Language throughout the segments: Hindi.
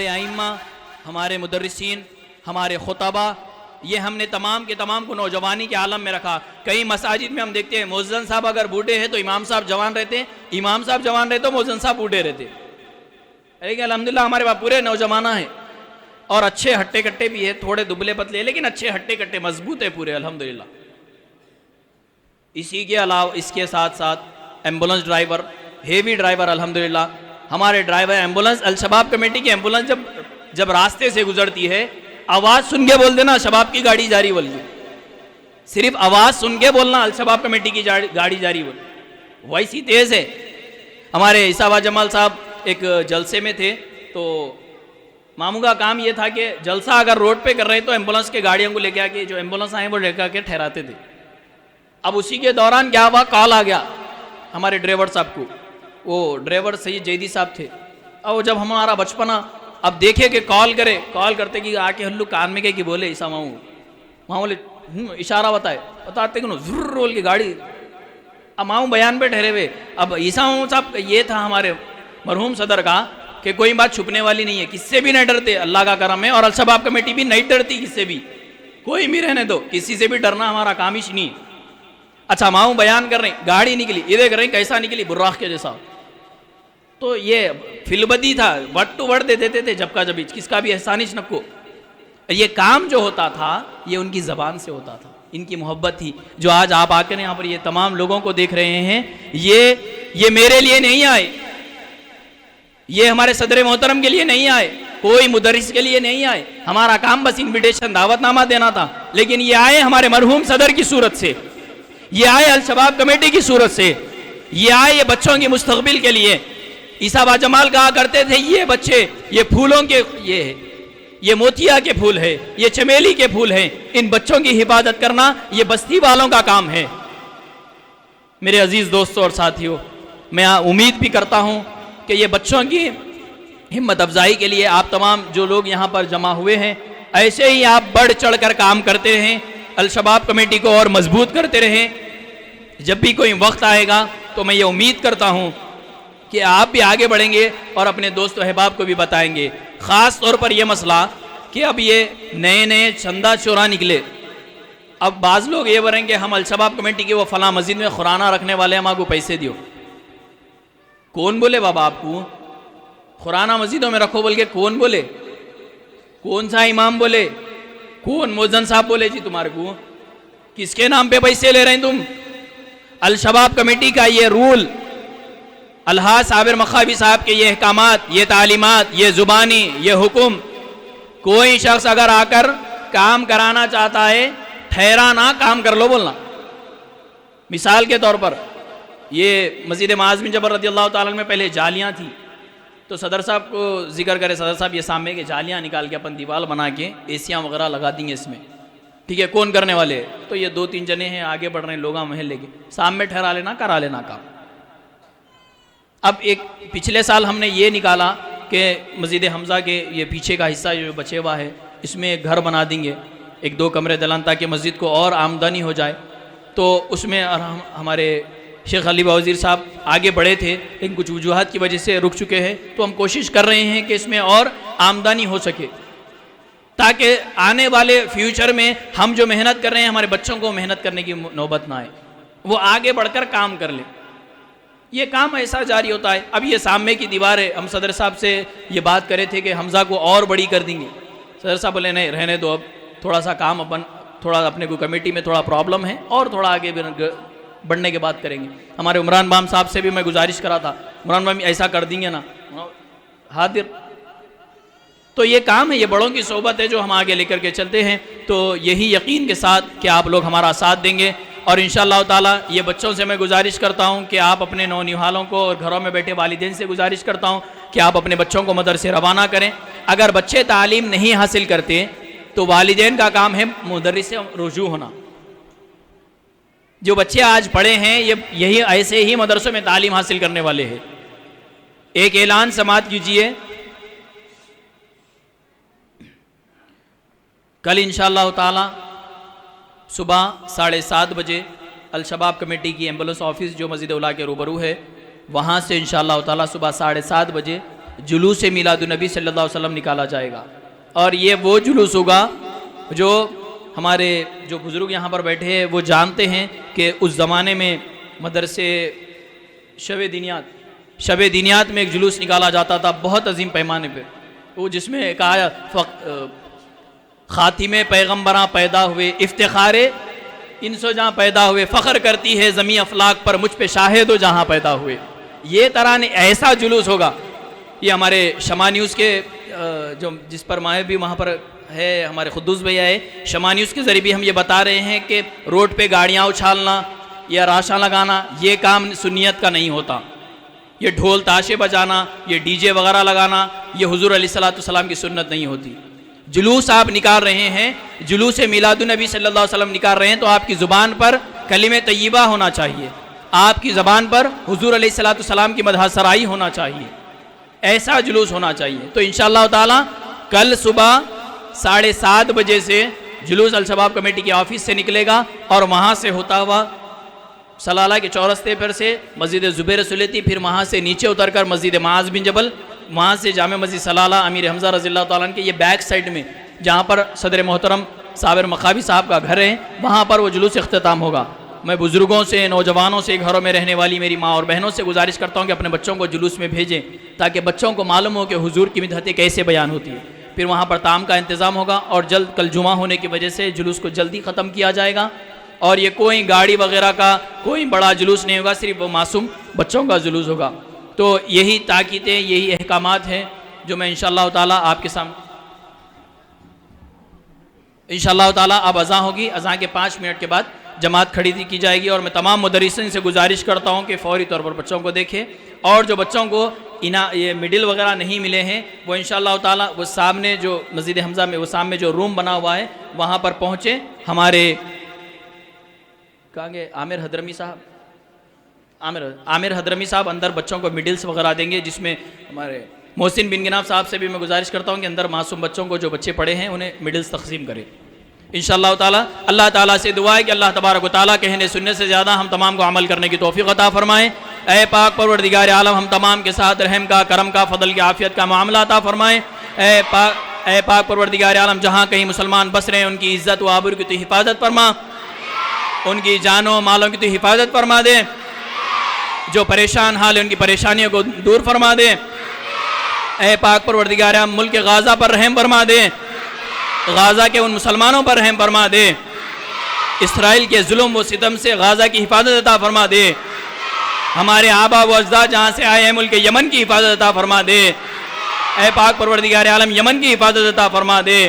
हमारे आइम्मा, हमारे मुदर्रिसीन, हमारे खुतबा, ये हमने तमाम के तमाम को नौजवानी के आलम में रखा। कई मसाजिद में हम देखते हैं मुअज्जिन साहब अगर बूढ़े हैं तो इमाम साहब जवान रहते, इमाम साहब जवान रहते तो मुअज्जिन साहब बूढ़े रहते। लेकिन अल्हम्दुलिल्लाह हमारे पास पूरे नौजवाना है और अच्छे हट्टे कट्टे भी है, थोड़े दुबले पतले लेकिन अच्छे हट्टे कट्टे मजबूत है पूरे अल्हम्दुलिल्लाह। इसी के अलावा इसके साथ साथ एम्बुलेंस ड्राइवर, हेवी ड्राइवर अल्हम्दुलिल्लाह, हमारे ड्राइवर एम्बुलेंस, अल शबाब कमेटी की एम्बुलेंस जब रास्ते से गुजरती है आवाज़ सुन के बोल देना शबाब की गाड़ी जारी बोलिए, सिर्फ आवाज़ सुन के बोलना अल शबाब कमेटी की गाड़ी जारी बोल, वैसी तेज़ है। हमारे इसाबा जमाल साहब एक जलसे में थे तो मामू का काम ये था कि जलसा अगर रोड पे कर रहे तो एम्बुलेंस के गाड़ियों को लेके आके जो एम्बुलेंस आए वो लेकर आके ठहराते थे। अब उसी के दौरान क्या हुआ, कॉल आ गया हमारे ड्राइवर साहब को, वो ड्राइवर सैयद जैदी साहब थे। अब जब हमारा बचपना अब देखे कि कॉल करते कि आके हल्लू कान में कि बोले ईसा मामू, मामू बोले इशारा बताते कि जुर्र रोल की गाड़ी। अब मामू बयान पे ठहरे हुए। अब ईसा मामू साहब ये था हमारे मरहूम सदर का कि कोई बात छुपने वाली नहीं है, किससे भी नहीं डरते, अल्लाह का करम है। और अल शबाब कमेटी भी नहीं डरती किससे भी, कोई भी रहने दो, किसी से भी डरना हमारा काम ही नहीं। अच्छा मामू बयान कर रहे, गाड़ी निकली, ये देख रहे कैसा निकली, बुर्राख के जैसा। तो ये फिलबदी था, वर्ड टू वर्ड दे देते थे जब का जब, किसका भी एहसानिश नक्को। ये काम जो होता था ये उनकी ज़बान से होता था, इनकी मोहब्बत थी। जो आज आप आकर यहाँ पर ये तमाम लोगों को देख रहे हैं, ये मेरे लिए नहीं आए, ये हमारे सदर मोहतरम के लिए नहीं आए, कोई मुदर्रिस के लिए नहीं आए। हमारा काम बस इन्विटेशन दावतनामा देना था, लेकिन ये आए हमारे मरहूम सदर की सूरत से, ये आए अल शबाब कमेटी की सूरत से, ये आए ये बच्चों की मुस्तकबिल के लिए। ईसाबा जमाल कहा करते थे ये बच्चे ये फूलों के ये मोतिया के फूल है, ये चमेली के फूल हैं, इन बच्चों की हिफाजत करना ये बस्ती वालों का काम है। मेरे अजीज़ दोस्तों और साथियों, मैं उम्मीद भी करता हूँ कि ये बच्चों की हिम्मत अफजाई के लिए आप तमाम जो लोग यहाँ पर जमा हुए हैं, ऐसे ही आप बढ़ चढ़ कर काम करते रहें, अल शबाब कमेटी को और मजबूत करते रहें। जब भी कोई वक्त आएगा तो मैं ये उम्मीद करता हूँ कि आप भी आगे बढ़ेंगे और अपने दोस्त अहबाब को भी बताएंगे। ख़ास तौर पर यह मसला कि अब ये नए नए चंदा चोरा निकले। अब बाज़ लोग ये बोलेंगे हम अल शबाब कमेटी के वो फलां मस्जिद में खुराना रखने वाले हम आपको पैसे दियो। कौन बोले बाबा आपको खुराना मस्जिदों में रखो बोल के? कौन बोले? कौन सा इमाम बोले? कौन मुअज्जिन साहब बोले जी तुम्हारे को? किसके नाम पे पैसे ले रहे हैं तुम? अल शबाब कमेटी का ये रूल, अलहाज साबिर मखाबी साहब के ये अहकामात, ये तालीमात, ये ज़ुबानी, ये हुक्म, कोई शख्स अगर आकर काम कराना चाहता है, ठहरा ना काम कर लो बोलना। मिसाल के तौर पर ये मस्जिद मुआज़ बिन जबल रज़ियल्लाहु ताला में पहले जालियाँ थी, तो सदर साहब को जिक्र करे, सदर साहब ये सामने के जालियाँ निकाल के अपन दीवार बना के एसियाँ वगैरह लगा देंगे इसमें, ठीक है? कौन करने वाले? तो ये 2-3 जने हैं आगे बढ़ रहे हैं, लोग महल्ले के सामने ठहरा लेना, करा लेना काम। अब एक पिछले साल हमने ये निकाला कि मस्जिद हमज़ा के ये पीछे का हिस्सा जो बचे हुआ है इसमें एक घर बना देंगे, 1-2 कमरे दलान, ताकि मस्जिद को और आमदनी हो जाए। तो उसमें हमारे शेख अली वज़ीर साहब आगे बढ़े थे, लेकिन कुछ वजूहात की वजह से रुक चुके हैं। तो हम कोशिश कर रहे हैं कि इसमें और आमदनी हो सके, ताकि आने वाले फ्यूचर में हम जो मेहनत कर रहे हैं हमारे बच्चों को मेहनत करने की नौबत ना आए, वो आगे बढ़कर काम कर ले। ये काम ऐसा जारी होता है। अब ये सामने की दीवार है, हम सदर साहब से ये बात करे थे कि हमज़ा को और बड़ी कर देंगे। सदर साहब बोले नहीं रहने दो, अब थोड़ा सा काम अपन थोड़ा अपने को कमेटी में थोड़ा प्रॉब्लम है और थोड़ा आगे बढ़ने के बाद करेंगे। हमारे उमरान बाम साहब से भी मैं गुजारिश करा था, उमरान बाम ऐसा कर देंगे ना, हाजिर। तो ये काम है, ये बड़ों की सोबत है जो हम आगे लेकर के चलते हैं। तो यही यकीन के साथ कि आप लोग हमारा साथ देंगे और इंशाअल्लाह ताला ये बच्चों से मैं गुजारिश करता हूँ कि आप अपने नौनिहालों को और घरों में बैठे वालिदैन से गुजारिश करता हूँ कि आप अपने बच्चों को मदरसे रवाना करें। अगर बच्चे तालीम नहीं हासिल करते तो वालिदैन का काम है मुदर्रिस से रुजू होना। जो बच्चे आज पढ़े हैं यही ऐसे ही मदरसों में तालीम हासिल करने वाले हैं। एक ऐलान समाअत कीजिए, कल इंशाअल्लाह ताला सुबह 7:30 बजे अल शबाब कमेटी की एम्बुलेंस ऑफिस जो मस्जिद उला के रूबरू है, वहाँ से इंशाअल्लाह ताला सुबह 7:30 बजे जुलूस मिलादुन्नबी सल्लल्लाहु अलैहि वसल्लम निकाला जाएगा। और ये वो जुलूस होगा जो हमारे जो बुज़ुर्ग यहाँ पर बैठे हैं वो जानते हैं कि उस ज़माने में मदरसे शब दीनियात में एक जुलूस निकाला जाता था बहुत अजीम पैमाने पे, वो जिसमें कहा ख़ातिमे पैगम्बरां पैदा हुए, इफ्तिखारे इंसो जहाँ पैदा हुए, फ़ख्र करती है ज़मी अफलाक पर मुझ पे शाहिद हो जहाँ पैदा हुए। ये तराने ऐसा जुलूस होगा। ये हमारे शमा न्यूज़ के जो जिस पर माए भी वहाँ पर है, हमारे खुद्दूस भैया है, शमा न्यूज़ के ज़रिए भी हम ये बता रहे हैं कि रोड पे गाड़ियाँ उछालना या राशा लगाना ये काम सुन्नियत का नहीं होता। ये ढोल ताशे बजाना, ये डीजे वगैरह लगाना, ये हुजूर अलैहिस्सलाम की सुन्नत नहीं होती। जुलूस आप निकाल रहे हैं, जुलूस मिलादुन्नबी सल्लल्लाहु अलैहि वसल्लम निकाल रहे हैं, तो आपकी ज़ुबान पर कलिमे तय्यबा होना चाहिए, आपकी ज़बान पर हुजूर अलैहिस्सलाम की मदह सराई होना चाहिए, ऐसा जुलूस होना चाहिए। तो इंशाअल्लाह ताला कल सुबह 7:30 बजे से जुलूस अल शबाब कमेटी के ऑफिस से निकलेगा और वहाँ से होता हुआ सलाला के चौरस्ते पर से मस्जिद ज़ुबैर सुलेती, फिर वहाँ से नीचे उतरकर मस्जिद माज बिन जबल, वहाँ से जामे मस्जिद सलाला अमीर हमज़ा रज़ियल्लाहु ताला अन्हु के ये बैक साइड में जहाँ पर सदर मोहतरम साबिर मखाबी साहब का घर है, वहाँ पर वो जुलूस इख्तिताम होगा। मैं बुज़ुर्गों से, नौजवानों से, घरों में रहने वाली मेरी माँ और बहनों से गुजारिश करता हूँ कि अपने बच्चों को जुलूस में भेजें, ताकि बच्चों को मालूम हो कि हुजूर की मिदहतें कैसे बयान होती है। फिर वहाँ पर ताम का इंतज़ाम होगा और जल्द कल जुमा होने की वजह से जुलूस को जल्दी ख़त्म किया जाएगा। और ये कोई गाड़ी वगैरह का कोई बड़ा जुलूस नहीं होगा, सिर्फ वो मासूम बच्चों का जुलूस होगा। तो यही ताकीदें, यही अहकामात हैं जो मैं इंशाअल्लाह ताला आपके सामने इंशाअल्लाह ताला अब अज़ां होगी, अज़ां के 5 मिनट के बाद जमात खड़ी की जाएगी। और मैं तमाम मुदर्रिसीन से गुजारिश करता हूँ कि फ़ौरी तौर पर बच्चों को देखें, और जो बच्चों को ये मिडिल वगैरह नहीं मिले हैं वो इंशाअल्लाह ताला वो सामने जो मस्जिद हमज़ा में वो सामने जो रूम बना हुआ है वहाँ पर पहुँचे। हमारे कहेंगे आमिर हदरमी साहब, आमिर हदरमी साहब अंदर बच्चों को मिडिल्स वगैरह देंगे, जिसमें हमारे मोहसिन बिन गिनाब साहब से भी मैं गुजारिश करता हूँ कि अंदर मासूम बच्चों को जो बच्चे पढ़े हैं उन्हें मिडिल्स तकसीम करें इंशाअल्लाह ताला। अल्लाह ताला से दुआ है कि अल्लाह तबारक व तआला कहने सुनने से ज़्यादा हम तमाम को अमल करने की तौफीक अता फरमाए। ऐ पाक परवरदिगार आलम हम तमाम के साथ रहम का, करम का, फजल की, आफियत का मामला अता फरमाए। ऐ पाक परवरदिगार आलम जहाँ कहीं मुसलमान बस रहे हैं उनकी इज़्ज़त व आबरू की तो हिफाजत फरमा, उनकी जानों मालों की तो हिफाजत फरमा दे, जो परेशान हाल है उनकी परेशानियों को दूर फरमा दे। ऐ पाक परवरदिगार आलम मुल्क गाज़ा पर रहम फरमा दे, गाज़ा के उन मुसलमानों पर रहम फरमा दे, इसराइल के जुल्म व सितम से गाज़ा की हिफाजत अता फरमा दे। हमारे आबा व अजदाद जहाँ से आए हैं मुल्क यमन की हिफाजत अता फरमा दे। ऐ पाक परवरदिगार आलम यमन की हिफाजत अता फरमा दे।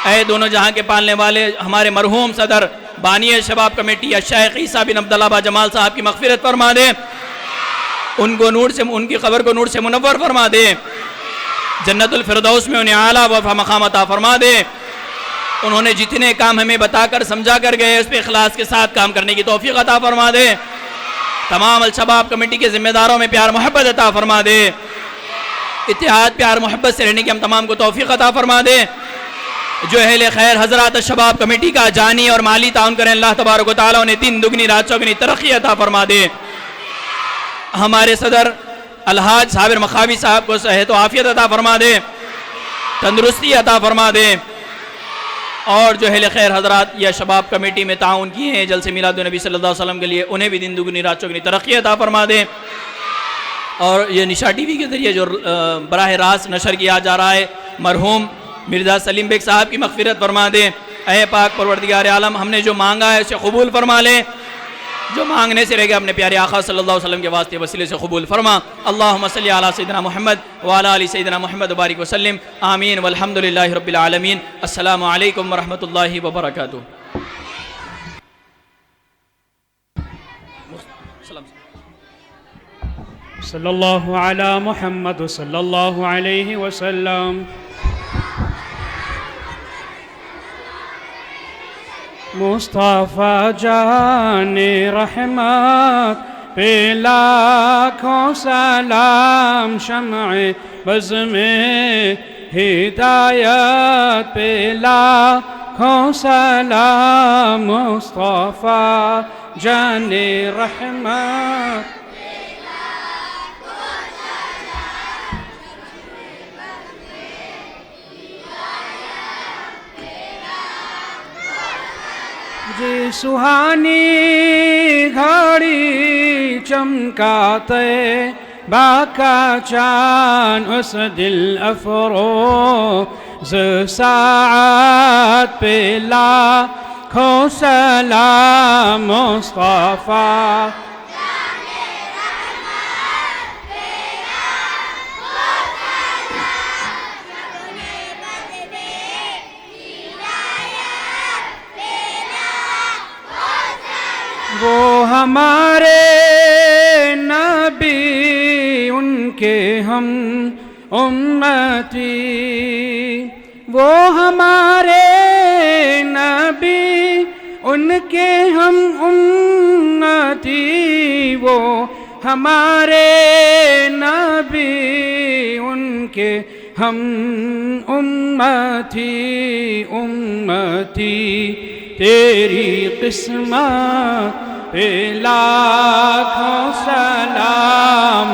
ऐ दोनों जहाँ के पालने वाले हमारे मरहूम सदर बानी शबाब कमेटी शेख ईसा बिन अब्दुल्लाह जमाल साहब की मग़फ़िरत फरमा दे, उनको नूर से, उनकी क़ब्र को नूर से मुनव्वर फरमा दे, जन्नतुल फिरदौस में उन्हें आला व मकाम अता फरमा दे। उन्होंने जितने काम हमें बताकर समझा कर गए उस पर इखलास के साथ काम करने की तौफीक अता फरमा दे। तमाम अल शबाब कमेटी के ज़िम्मेदारों में प्यार मोहब्बत अता फरमा दे, इत्तेहाद प्यार मोहब्बत से रहने की हम तमाम को तौफीक अता फरमा दे। जो अहले खैर हज़रात शबाब कमेटी का जानी और माली ताउन करें, अल्लाह तबारक व तआला उन्हें दिन दुगनी रात चौगनी तरक्की अता फरमा दे। हमारे सदर अलहाज साबिर मखाबी साहब को सेहत व आफियत अता फरमा दे, तंदुरुस्ती अता फरमा दे। और जो अहले खैर हज़रात या शबाब कमेटी में ताउन किए हैं जलसे मिलादुन्नबी सल्लल्लाहु अलैहि वसल्लम के लिए, उन्हें भी दिन दुगनी रात चौगनी तरक्की अता फरमा दे। और ये निशा टीवी के ज़रिए जो बराह रास्त नशर किया जा रहा है, मरहूम मिर्ज़ा सलीम बेग साहब की मग़फ़िरत फरमा दे। ऐ पाक परवरदिगार आलम हमने जो मांगा है उसे कबूल फरमा ले, जो मांगने से रहेगा अपने प्यारे आका सल्लल्लाहु अलैहि वसल्लम के वास्ते वसीले से कबूल फरमा। अल्लाहुम्मा सल्ली अला सय्यिदिना मुहम्मद व अला आलि सय्यिदिना मुहम्मद बारिक वसल्लिम आमीन वल्हम्दुलिल्लाहि रब्बिल आलमीन। अस्सलामु अलैकुम व रहमतुल्लाहि व बरकातुहू। सल्लल्लाहु अला मुहम्मद सल्लल्लाहु अलैहि वसल्लम। मुस्तफ़ा जाने रहमत पे लाखों सलाम, शम्अ बज़ में हिदायत पे लाखों सलाम। मुस्तफ़ा जाने रहमत जी सुहानी घड़ी चमकाते बाका चान उस दिल अफरोज़ साअत पे लाखों सलाम मुस्तफ़ा वो हमारे नबी उनके हम उम्मती, वो हमारे नबी उनके हम उम्मती, वो हमारे नबी उनके हम उम्मती उम्मती तेरी किस्मत पे लाखों सलाम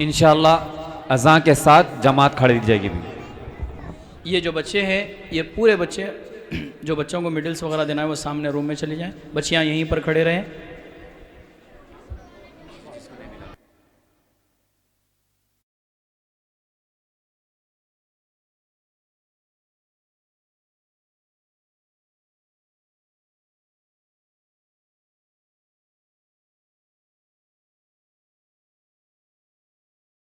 इंशाअल्लाह अज़ान के साथ जमात खड़ी जाएगी भी। ये जो बच्चे हैं ये पूरे बच्चे जो बच्चों को मिडल्स वगैरह देना है वो सामने रूम में चले जाएं, बच्चियां यहीं पर खड़े रहें।